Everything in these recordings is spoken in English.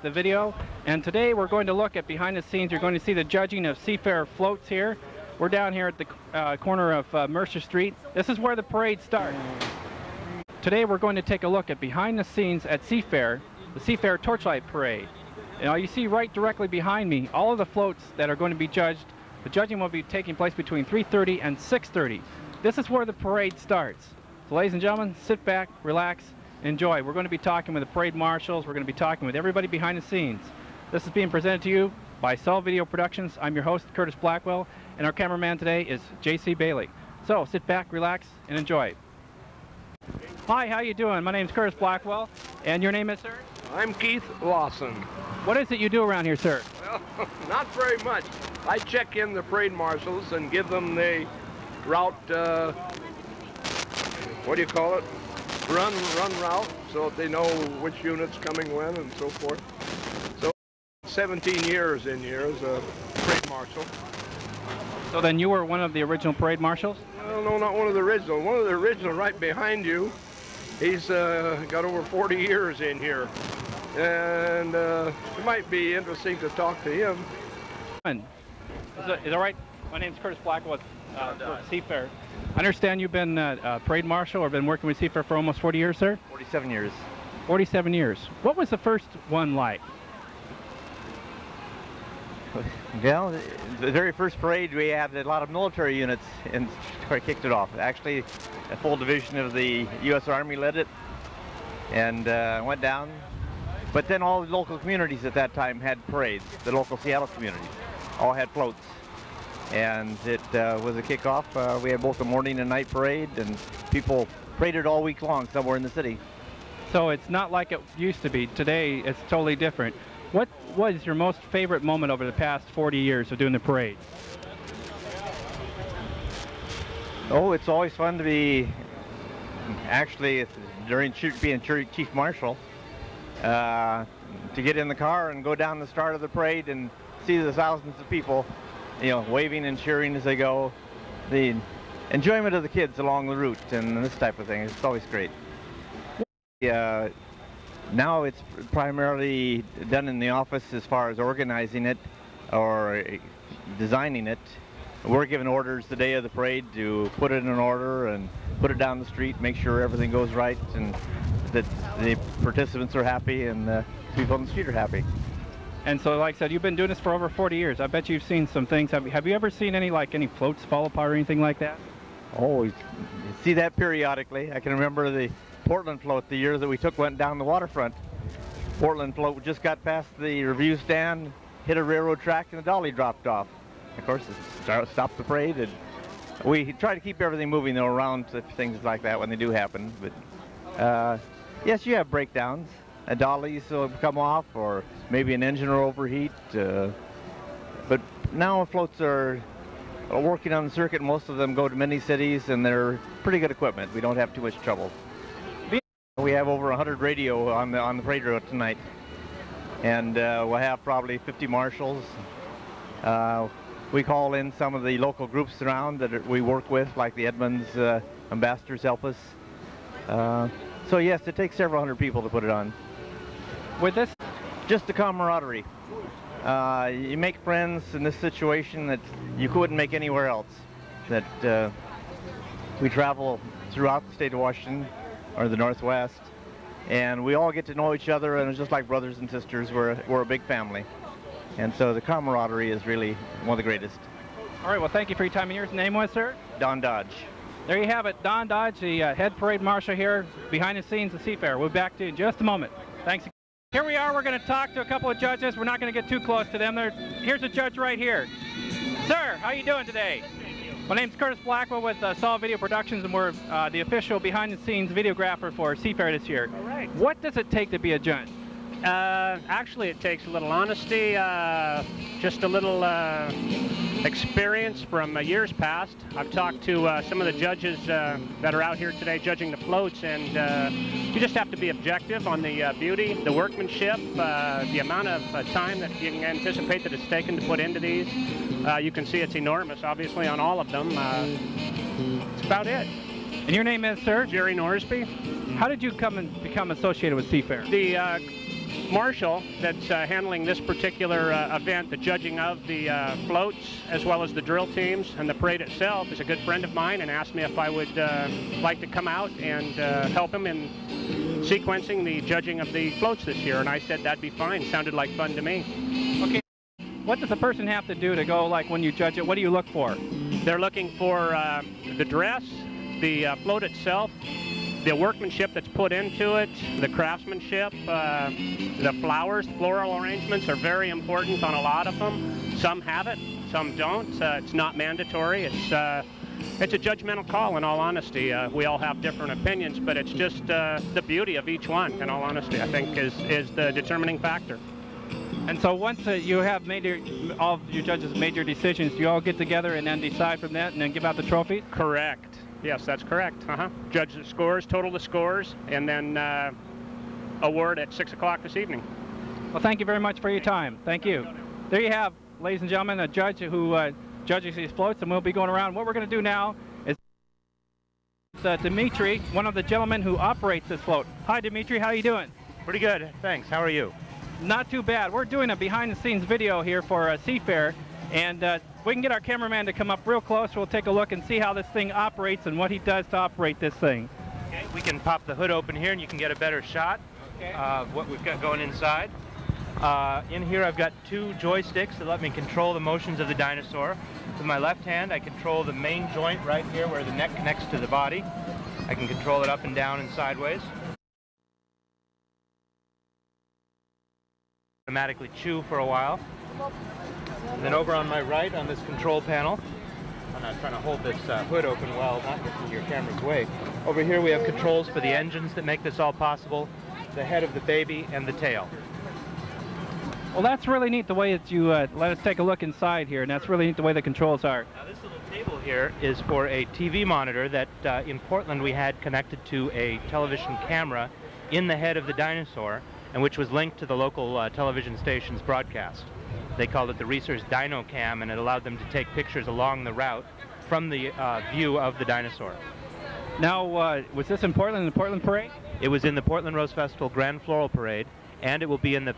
The video, and today we're going to look at behind the scenes. You're going to see the judging of Seafair floats here. We're down here at the corner of Mercer Street. This is where the parade starts. Today we're going to take a look at behind the scenes at Seafair, the Seafair Torchlight Parade. Now you see right directly behind me all of the floats that are going to be judged. The judging will be taking place between 3:30 and 6:30. This is where the parade starts. So ladies and gentlemen, sit back, relax, enjoy. We're going to be talking with the parade marshals. We're going to be talking with everybody behind the scenes. This is being presented to you by Sol Video Productions. I'm your host, Curtis Blackwell, and our cameraman today is J.C. Bailey. So sit back, relax, and enjoy. Hi, how you doing? My name is Curtis Blackwell, and your name is, sir? I'm Keith Lawson. What is it you do around here, sir? Well, not very much. I check in the parade marshals and give them the route, what do you call it? Run route, so that they know which unit's coming when and so forth. So 17 years in here as a parade marshal. So then you were one of the original parade marshals? Well, no, not one of the original. One of the original right behind you. He's got over 40 years in here. And it might be interesting to talk to him. Is that right? My name's Curtis Blackwell with Seafair. I understand you've been a parade marshal or been working with Seafair for almost 40 years, sir? 47 years. 47 years. What was the first one like? Well, the very first parade we had a lot of military units and kicked it off. Actually, a full division of the U.S. Army led it and went down. But then all the local communities at that time had parades. The local Seattle communities all had floats. And it was a kickoff. We had both a morning and night parade, and people paraded all week long somewhere in the city. So it's not like it used to be. Today, it's totally different. What was your most favorite moment over the past 40 years of doing the parade? Oh, it's always fun to be, actually, during being Chief Marshal, to get in the car and go down the start of the parade and see the thousands of people, you know, waving and cheering as they go. The enjoyment of the kids along the route and this type of thing, it's always great. Now it's primarily done in the office as far as organizing it or designing it. We're given orders the day of the parade to put it in order and put it down the street, make sure everything goes right and that the participants are happy and the people on the street are happy. And so, like I said, you've been doing this for over 40 years. I bet you've seen some things. Have you ever seen any floats fall apart or anything like that? Oh, you see that periodically. I can remember the Portland float the year that we went down the waterfront. Portland float just got past the review stand, hit a railroad track, and the dolly dropped off. Of course, it stopped the parade. And we try to keep everything moving though around things like that when they do happen. But yes, you have breakdowns. Dollies will come off, or maybe an engine will overheat. But now floats are working on the circuit. Most of them go to many cities, and they're pretty good equipment. We don't have too much trouble. We have over 100 radio on the parade route tonight, and we'll have probably 50 marshals. We call in some of the local groups around that we work with, like the Edmonds ambassadors help us. So yes, it takes several hundred people to put it on. With this, just the camaraderie. You make friends in this situation that you couldn't make anywhere else. That we travel throughout the state of Washington, or the Northwest, and we all get to know each other, and it's just like brothers and sisters. We're a big family, and so the camaraderie is really one of the greatest. All right, well, thank you for your time. And your name was, sir? Don Dodge. There you have it, Don Dodge, the head parade marshal here behind the scenes of Seafair. We'll be back to you in just a moment. Thanks. Here we are. We're going to talk to a couple of judges. We're not going to get too close to them. Here's a judge right here. Sir, how you doing today? My name's Curtis Blackwell with Sol Video Productions, and we're the official behind-the-scenes videographer for Seafair this year. All right. What does it take to be a judge? Actually, it takes a little honesty, just a little experience from years past. I've talked to some of the judges that are out here today judging the floats, and you just have to be objective on the beauty, the workmanship, the amount of time that you can anticipate that it's taken to put into these. You can see it's enormous, obviously, on all of them. That's about it. And your name is, sir? Jerry Norsby. How did you come and become associated with Seafair? marshal that's handling this particular event, the judging of the floats, as well as the drill teams and the parade itself, is a good friend of mine and asked me if I would like to come out and help him in sequencing the judging of the floats this year. And I said that'd be fine. Sounded like fun to me. Okay. What does a person have to do to go, like, when you judge it? What do you look for? They're looking for the dress, the float itself, the workmanship that's put into it, the craftsmanship, the flowers, floral arrangements are very important on a lot of them. Some have it, some don't. It's not mandatory. It's a judgmental call, in all honesty. We all have different opinions, but it's just the beauty of each one, in all honesty, I think, is the determining factor. And so once you have made all of your judges made your decisions, do you all get together and then decide from that and then give out the trophies? Correct. Yes, that's correct. Judge the scores, total the scores, and then award at 6 o'clock this evening. Well, thank you very much for your time. Thank you. There you have, ladies and gentlemen, a judge who judges these floats, and we'll be going around. What we're going to do now is Dimitri, one of the gentlemen who operates this float. Hi, Dimitri. How are you doing? Pretty good, thanks. How are you? Not too bad. We're doing a behind-the-scenes video here for Seafair, and we can get our cameraman to come up real close. We'll take a look and see how this thing operates and what he does to operate this thing. Okay, we can pop the hood open here and you can get a better shot of what we've got going inside. In here I've got two joysticks that let me control the motions of the dinosaur. With my left hand I control the main joint right here where the neck connects to the body. I can control it up and down and sideways. Automatically chew for a while. And then over on my right on this control panel, I'm not trying to hold this hood open well, not getting in your camera's way. Over here we have controls for the engines that make this all possible, the head of the baby, and the tail. Well, that's really neat the way that you let us take a look inside here, and that's really neat the way the controls are. Now this little table here is for a TV monitor that in Portland we had connected to a television camera in the head of the dinosaur, and which was linked to the local television station's broadcast. They called it the Reese's Dino Cam, and it allowed them to take pictures along the route from the view of the dinosaur. Now, was this in Portland, the Portland Parade? It was in the Portland Rose Festival Grand Floral Parade, and it will be in the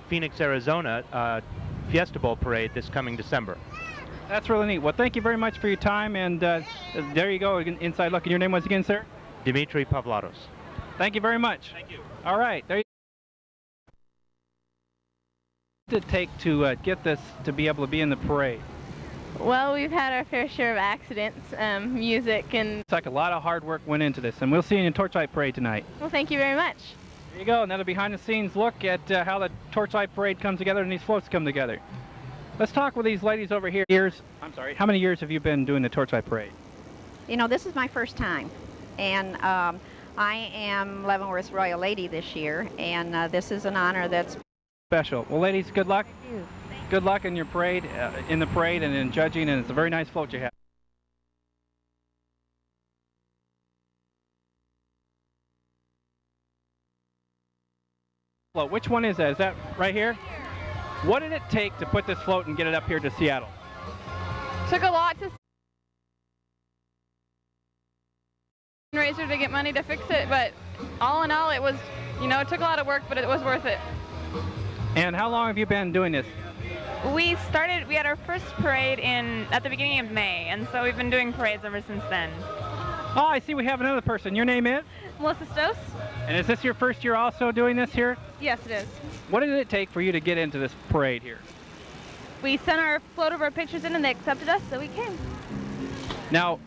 Phoenix, Arizona Fiesta Bowl Parade this coming December. That's really neat. Well, thank you very much for your time, and there you go, inside look. And your name was again, sir? Dimitri Pavlatos. Thank you very much. Thank you. All right. There you What did it take to get this to be able to be in the parade? Well, we've had our fair share of accidents, music, and... It's like a lot of hard work went into this, and we'll see you in the Tourchlight Parade tonight. Well, thank you very much. There you go, another behind-the-scenes look at how the Tourchlight Parade comes together and these floats come together. Let's talk with these ladies over here. How many years have you been doing the Tourchlight Parade? You know, this is my first time, and I am Leavenworth's Royal Lady this year, and this is an honor that's special. Well, ladies, good luck. Thank you. Good luck in your parade, in the parade and in judging, and it's a very nice float you have. Float. Which one is that? Is that right here? What did it take to put this float and get it up here to Seattle? Took a lot to fundraiser to get money to fix it, but all in all, it was, you know, it took a lot of work, but it was worth it. And how long have you been doing this? We had our first parade at the beginning of May, and so we've been doing parades ever since then. Oh, I see we have another person. Your name is? Melissa Stose? And is this your first year also doing this here? Yes, it is. What did it take for you to get into this parade here? We sent our float of our pictures in and they accepted us, so we came. Now,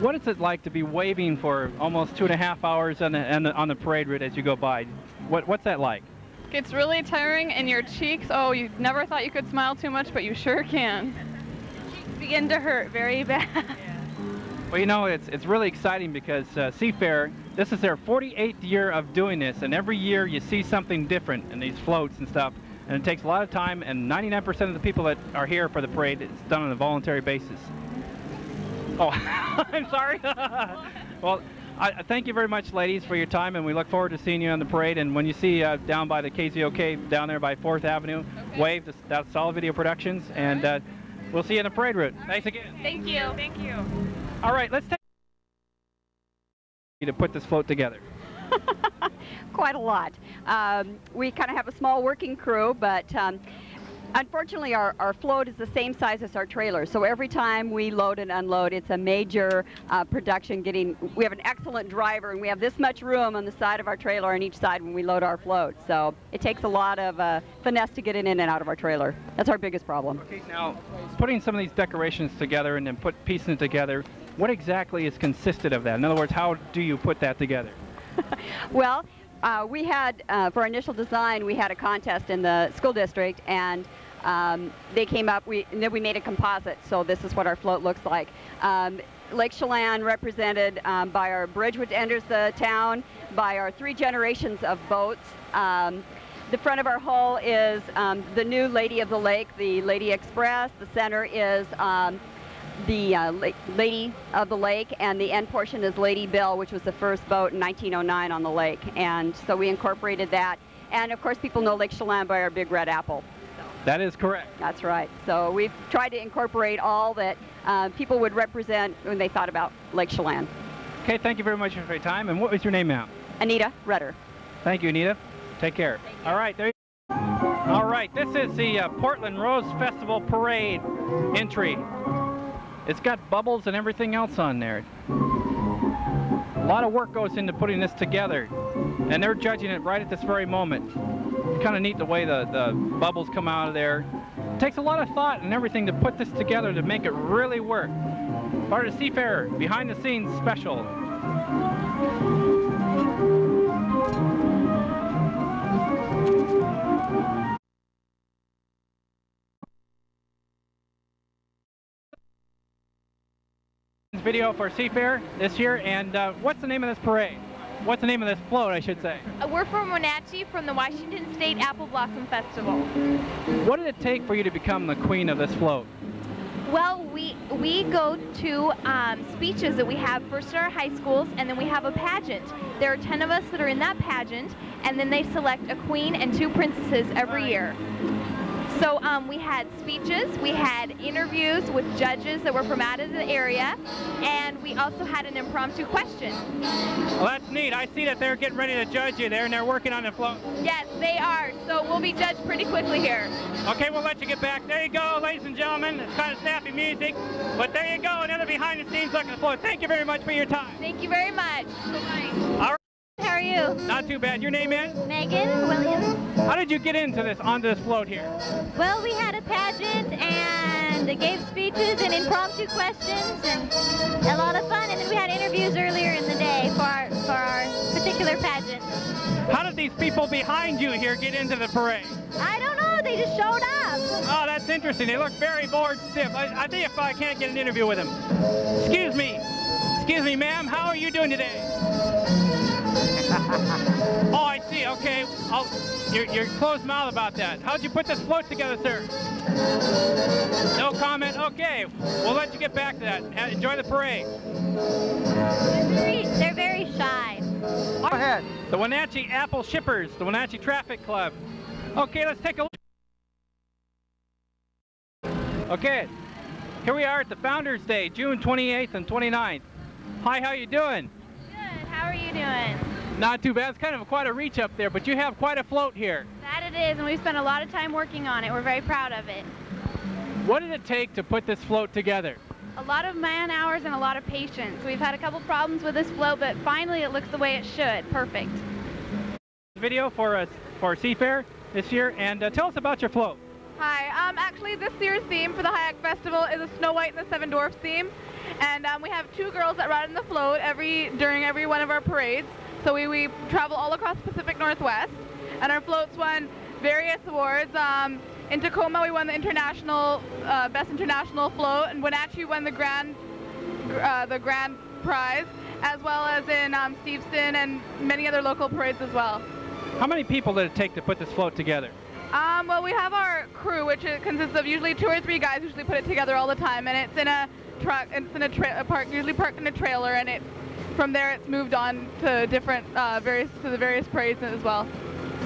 what is it like to be waving for almost 2.5 hours on the parade route as you go by? What's that like? It's really tiring, and your cheeks, oh, you never thought you could smile too much, but you sure can. Cheeks begin to hurt very bad. Well, you know, it's really exciting because Seafair, this is their 48th year of doing this, and every year you see something different in these floats and stuff, and it takes a lot of time, and 99% of the people that are here for the parade, it's done on a voluntary basis. Oh, I'm sorry. Well, I thank you very much, ladies, for your time, and we look forward to seeing you on the parade. And when you see down by the KZOK, down there by 4th Avenue, okay. Wave, that's Solid Video Productions, and we'll see you in the parade route. Thanks again. Thank you. Thank you. All right, let's take to put this float together. quite a lot. We kind of have a small working crew, but unfortunately our float is the same size as our trailer, so every time we load and unload, it's a major production. We have an excellent driver, and we have this much room on the side of our trailer on each side when we load our float, so it takes a lot of finesse to get in and out of our trailer. That's our biggest problem. Okay, now putting some of these decorations together and then piecing it together, what exactly is consisted of that? In other words, how do you put that together? Well, we had, for our initial design, we had a contest in the school district, and they came up, and then we made a composite, so this is what our float looks like. Lake Chelan represented by our bridge which enters the town, by our 3 generations of boats. The front of our hull is the new Lady of the Lake, the Lady Express. The center is the Lady of the Lake, and the end portion is Lady Bill, which was the first boat in 1909 on the lake. And so we incorporated that. And of course, people know Lake Chelan by our big red apple. That is correct. That's right. So we've tried to incorporate all that people would represent when they thought about Lake Chelan. Okay, thank you very much for your time. And what was your name, ma'am? Anita Rudder. Thank you, Anita. Take care. All right, there you go. All right, this is the Portland Rose Festival Parade entry. It's got bubbles and everything else on there. A lot of work goes into putting this together, and they're judging it right at this very moment. It's kind of neat the way the bubbles come out of there. It takes a lot of thought and everything to put this together to make it really work. Part of Seafair behind the scenes special. Video for Seafair this year, and what's the name of this parade? What's the name of this float, I should say? We're from Wenatchee, from the Washington State Apple Blossom Festival. What did it take for you to become the queen of this float? Well, we go to speeches that we have first at our high schools, and then we have a pageant. There are 10 of us that are in that pageant, and then they select a queen and 2 princesses every year. So we had speeches, we had interviews with judges that were from out of the area, and we also had an impromptu question. Well, that's neat. I see that they're getting ready to judge you there, and they're working on the float. Yes, they are. So we'll be judged pretty quickly here. Okay, we'll let you get back. There you go, ladies and gentlemen. It's kind of snappy music, but there you go, another behind-the-scenes look at the float. Thank you very much for your time. Thank you very much. Bye-bye. All right. How are you? Not too bad. Your name is? Megan Williams. How did you get onto this float here? Well, we had a pageant and gave speeches and impromptu questions and a lot of fun. And then we had interviews earlier in the day for our particular pageant. How did these people behind you here get into the parade? I don't know. They just showed up. Oh, that's interesting. They look very bored stiff. I think if I can't get an interview with them. Excuse me, ma'am. How are you doing today? Oh, I see. Okay. You're closed-mouthed about that. How'd you put this float together, sir? No comment? Okay. We'll let you get back to that. Enjoy the parade. They're very shy. Go ahead. The Wenatchee Apple Shippers, the Wenatchee Traffic Club. Okay, let's take a look. Okay. Here we are at the Founders Day, June 28th and 29th. Hi, how you doing? Good. How are you doing? Not too bad. It's kind of quite a reach up there, but you have quite a float here. That it is, and we spent a lot of time working on it. We're very proud of it. What did it take to put this float together? A lot of man hours and a lot of patience. We've had a couple problems with this float, but finally it looks the way it should. Perfect. Video for Seafair this year, and tell us about your float. Hi. Actually, this year's theme for the Hayak Festival is a Snow White and the Seven Dwarfs theme, and we have 2 girls that ride in the float during every one of our parades. So we travel all across the Pacific Northwest, and our floats won various awards. In Tacoma, we won the international best international float, and Wenatchee won the grand prize, as well as in Steveston and many other local parades as well. How many people did it take to put this float together? Well, we have our crew, which consists of usually 2 or 3 guys who usually put it together all the time, and it's in a truck. It's in a usually parked in a trailer, and from there it's moved on to different the various parades as well.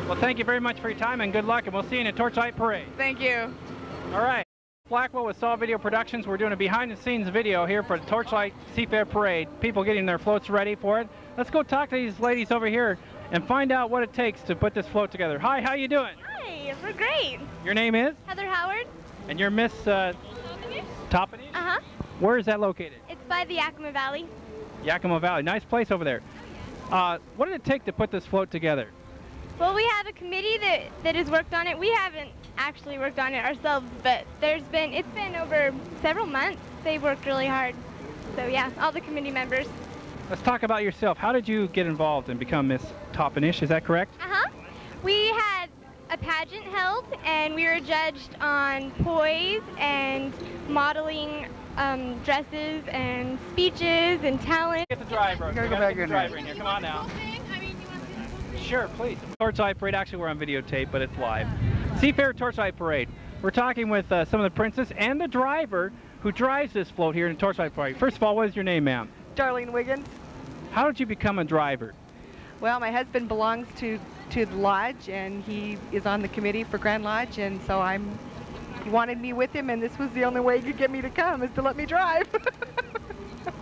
Well, thank you very much for your time, and good luck, and we'll see you in a Torchlight Parade. Thank you. All right. Blackwell with Saw Video Productions. We're doing a behind-the-scenes video here for the Torchlight Seafair Parade. People getting their floats ready for it. Let's go talk to these ladies over here and find out what it takes to put this float together. Hi, how you doing? Hi, we're great. Your name is? Heather Howard. And you're Miss Toppenish? Uh-huh. Where is that located? It's by the Yakima Valley. Yakima Valley. Nice place over there. What did it take to put this float together? Well, we have a committee that has worked on it. We haven't actually worked on it ourselves, but it's been over several months. They worked really hard. So yeah, all the committee members. Let's talk about yourself. How did you get involved and become Miss Toppenish? Is that correct? Uh-huh. We had a pageant held, and we were judged on poise and modeling dresses and speeches and talent. Get the driver. Go back in driver in here. Come on now. Sure, please. Torchlight Parade. Actually, we're on videotape, but it's live. Seafair Torchlight Parade. We're talking with some of the princes and the driver who drives this float here in Torchlight Parade. First of all, what is your name, ma'am? Darlene Wiggins. How did you become a driver? Well, my husband belongs to the lodge, and he is on the committee for Grand Lodge, and so he wanted me with him, and this was the only way he could get me to come, is to let me drive.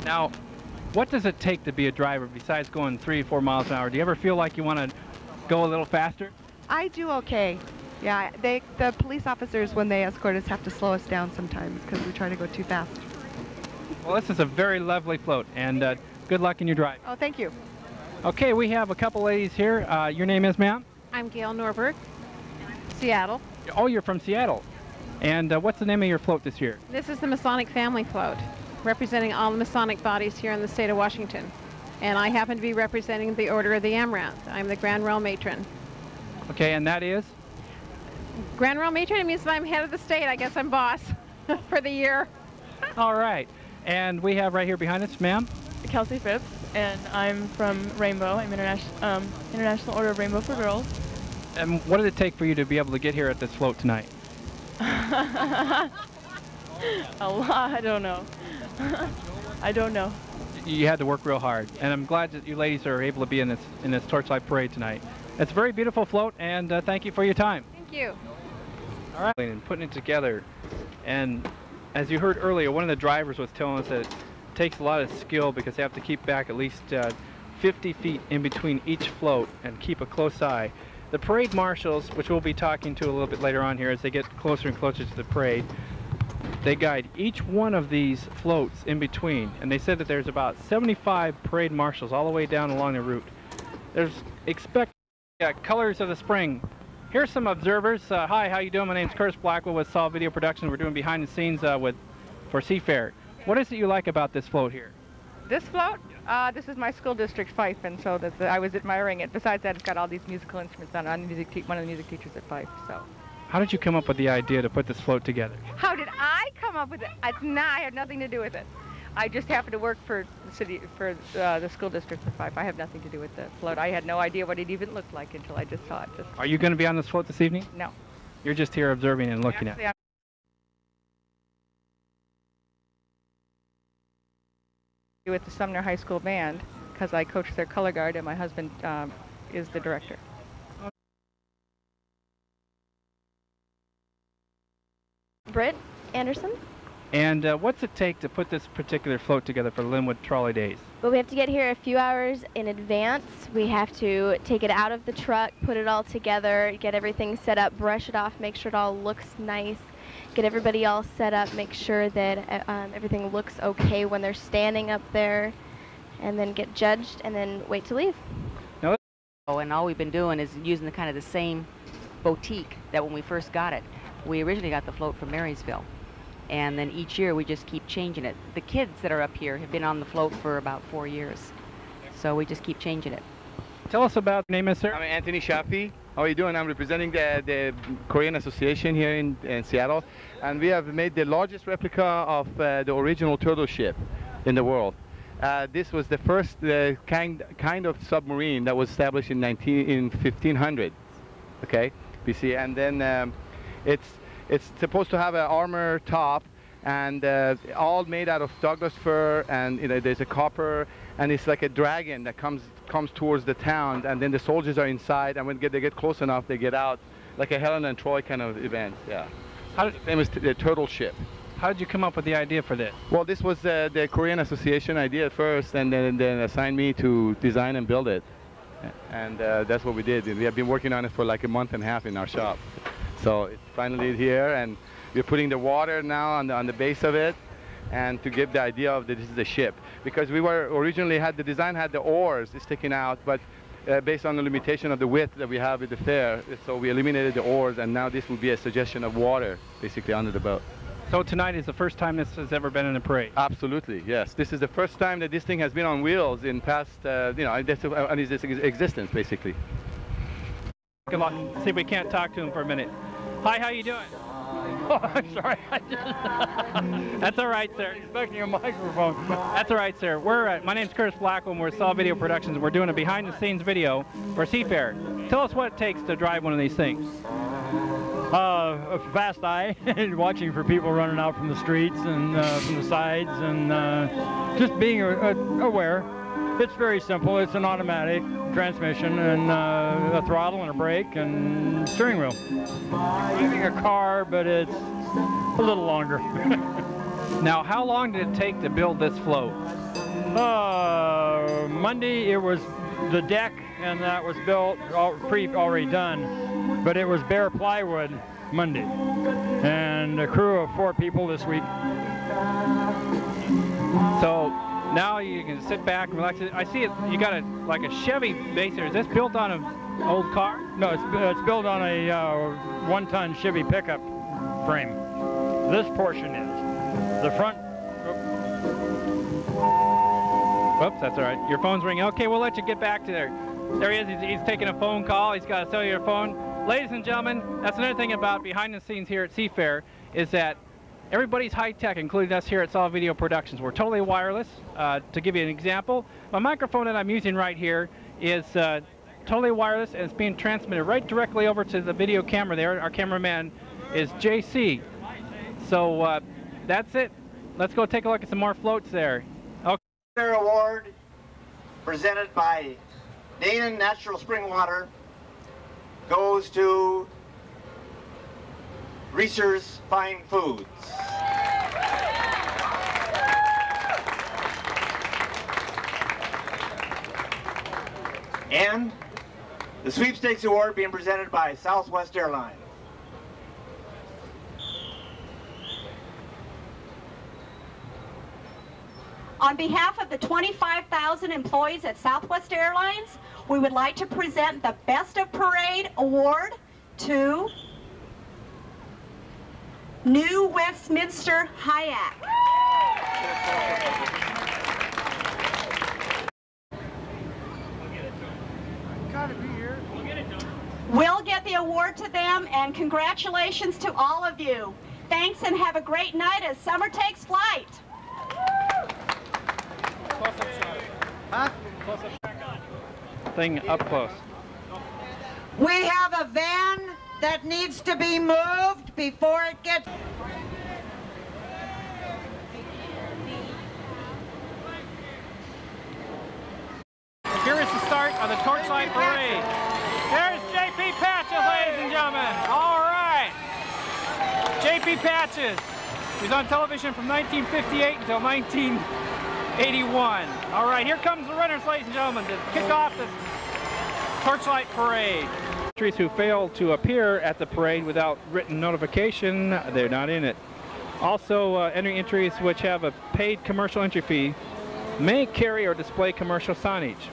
Now, what does it take to be a driver besides going 3 or 4 miles an hour? Do you ever feel like you want to go a little faster? I do okay. Yeah, the police officers, when they escort us, have to slow us down sometimes because we try to go too fast. Well, this is a very lovely float, and good luck in your drive. Oh, thank you. Okay, we have a couple ladies here. Your name is, ma'am? I'm Gail Norberg, Seattle. Oh, you're from Seattle. And what's the name of your float this year? This is the Masonic family float, representing all the Masonic bodies here in the state of Washington. And I happen to be representing the Order of the Amaranth. I'm the Grand Royal Matron. Okay, and that is? Grand Royal Matron, it means that I'm head of the state. I guess I'm boss for the year. All right. And we have right here behind us, ma'am? Kelsey Phipps, and I'm from Rainbow. I'm International Order of Rainbow for Girls. And what did it take for you to be able to get here at this float tonight? A lot. I don't know. I don't know. You had to work real hard, and I'm glad that you ladies are able to be in this Torchlight Parade tonight. It's a very beautiful float, and thank you for your time. Thank you. All right, and putting it together, and as you heard earlier, one of the drivers was telling us that it takes a lot of skill because they have to keep back at least 50 feet in between each float and keep a close eye. The parade marshals, which we'll be talking to a little bit later on here as they get closer and closer to the parade, they guide each one of these floats in between, and they said that there's about 75 parade marshals all the way down along the route. There's colors of the spring. Here's some observers. Hi, how you doing? My name's Curtis Blackwell with Solid Video Production. We're doing behind the scenes for Seafair. What is it you like about this float here? This float? This is my school district Fife, and so I was admiring it. Besides that, it's got all these musical instruments on it. I'm one of the music teachers at Fife, so. How did you come up with the idea to put this float together? How did I come up with it? I had nothing to do with it. I just happened to work for the school district for Fife. I have nothing to do with the float. I had no idea what it even looked like until I just saw it. Are you going to be on this float this evening? No. You're just here observing and looking Actually, at it. With the Sumner High School Band, because I coach their color guard, and my husband is the director. Britt Anderson. And what's it take to put this particular float together for Linwood Trolley Days? Well, we have to get here a few hours in advance. We have to take it out of the truck, put it all together, get everything set up, brush it off, make sure it all looks nice, get everybody all set up, make sure that everything looks okay when they're standing up there, and then get judged, and then wait to leave. And all we've been doing is using the kind of the same boutique that when we first got it. We originally got the float from Marysville, and then each year we just keep changing it. The kids that are up here have been on the float for about 4 years, so we just keep changing it. Tell us about your name, sir. I'm Anthony Shafi. How are you doing? I'm representing the Korean Association here in Seattle, and we have made the largest replica of the original turtle ship in the world. This was the first kind of submarine that was established in 1500, okay, BC, and then it's supposed to have an armor top, and all made out of Douglas fir, and there's a copper, and it's like a dragon that comes towards the town, and then the soldiers are inside, and when they get close enough, they get out, like a Helen and Troy kind of event. Yeah. Famous the turtle ship. How did you come up with the idea for this? Well, this was the Korean Association idea at first, and then assigned me to design and build it. And that's what we did. We have been working on it for like a month and a half in our shop. So it's finally here, and we're putting the water now on the base of it, and to give the idea of that this is the ship. Because we were originally the design had the oars sticking out, but based on the limitation of the width that we have with the fair, so we eliminated the oars, and now this will be a suggestion of water basically under the boat. So tonight is the first time this has ever been in a parade? Absolutely, yes. This is the first time that this thing has been on wheels in past, on its existence, basically. Good luck. See if we can't talk to him for a minute. Hi, how you doing? Oh, I'm sorry. That's all right, sir. Expecting a microphone. That's all right, sir. My name's Curtis Blackwell, and we're Saw Video Productions. We're doing a behind-the-scenes video for Seafair. Tell us what it takes to drive one of these things. A fast eye, watching for people running out from the streets and from the sides, and just being aware. It's very simple. It's an automatic transmission and a throttle and a brake and steering wheel. Driving a car, but it's a little longer. Now, how long did it take to build this float? Monday it was the deck, and that was built, already done, but it was bare plywood Monday, and a crew of 4 people this week. So now you can sit back and relax. I see it. You got like a Chevy base here. Is this built on an old car? No, it's built on a 1-ton Chevy pickup frame. This portion is the front. Whoops, that's all right. Your phone's ringing. Okay, we'll let you get back to there. There he is. He's taking a phone call. He's got a cellular phone. Ladies and gentlemen, that's another thing about behind the scenes here at Seafair is that everybody's high-tech, including us here at Saw Video Productions. We're totally wireless. To give you an example, my microphone that I'm using right here is totally wireless, and it's being transmitted right directly over to the video camera there. Our cameraman is JC. So that's it. Let's go take a look at some more floats there. Okay. Award presented by Dana Natural Spring Water goes to Reese's Fine Foods. And the Sweepstakes Award being presented by Southwest Airlines. On behalf of the 25,000 employees at Southwest Airlines, we would like to present the Best of Parade Award to New Westminster Hyatt. We'll get the award to them, and congratulations to all of you. Thanks, and have a great night as summer takes flight. Huh? Thing up close. We have a van that needs to be moved before it gets... Here is the start of the Tourchlight Parade. There's J.P. Patches, ladies and gentlemen. All right. J.P. Patches. He's on television from 1958 until 1981. All right, here comes the runners, ladies and gentlemen, to kick off the Tourchlight Parade. Entries who fail to appear at the parade without written notification, they're not in it. Also, entry entries which have a paid commercial entry fee may carry or display commercial signage.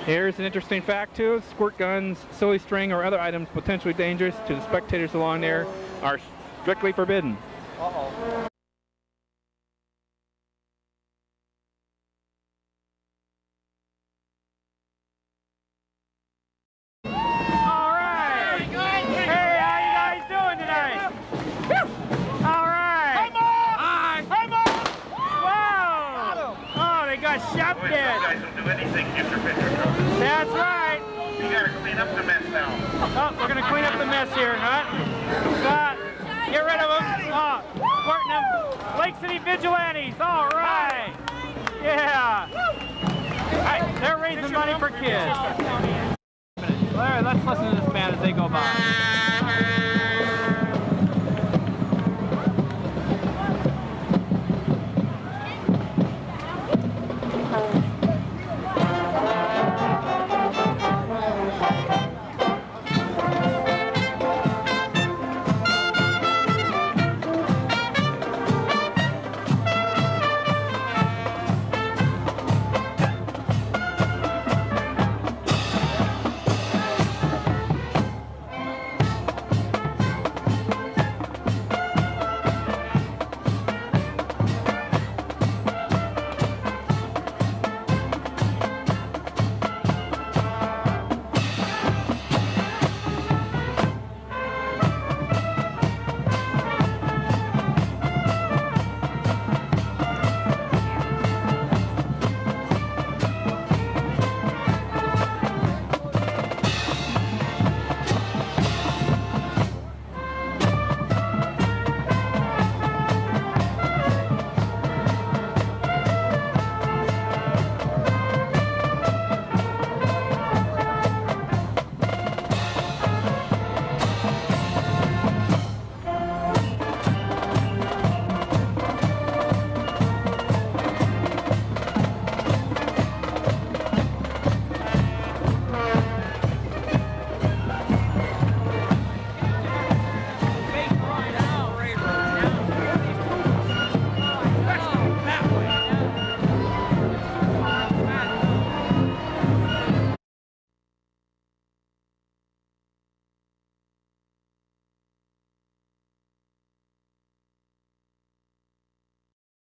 Here's an interesting fact too: squirt guns, silly string, or other items potentially dangerous to the spectators along there are strictly forbidden. Uh-oh. That's right. You gotta clean up the mess now. Oh, we're gonna clean up the mess here, huh? Get rid of them. Oh, squirting them. Lake City Vigilantes. All right. Yeah. All right, they're raising money for kids. All right, let's listen to this band as they go by.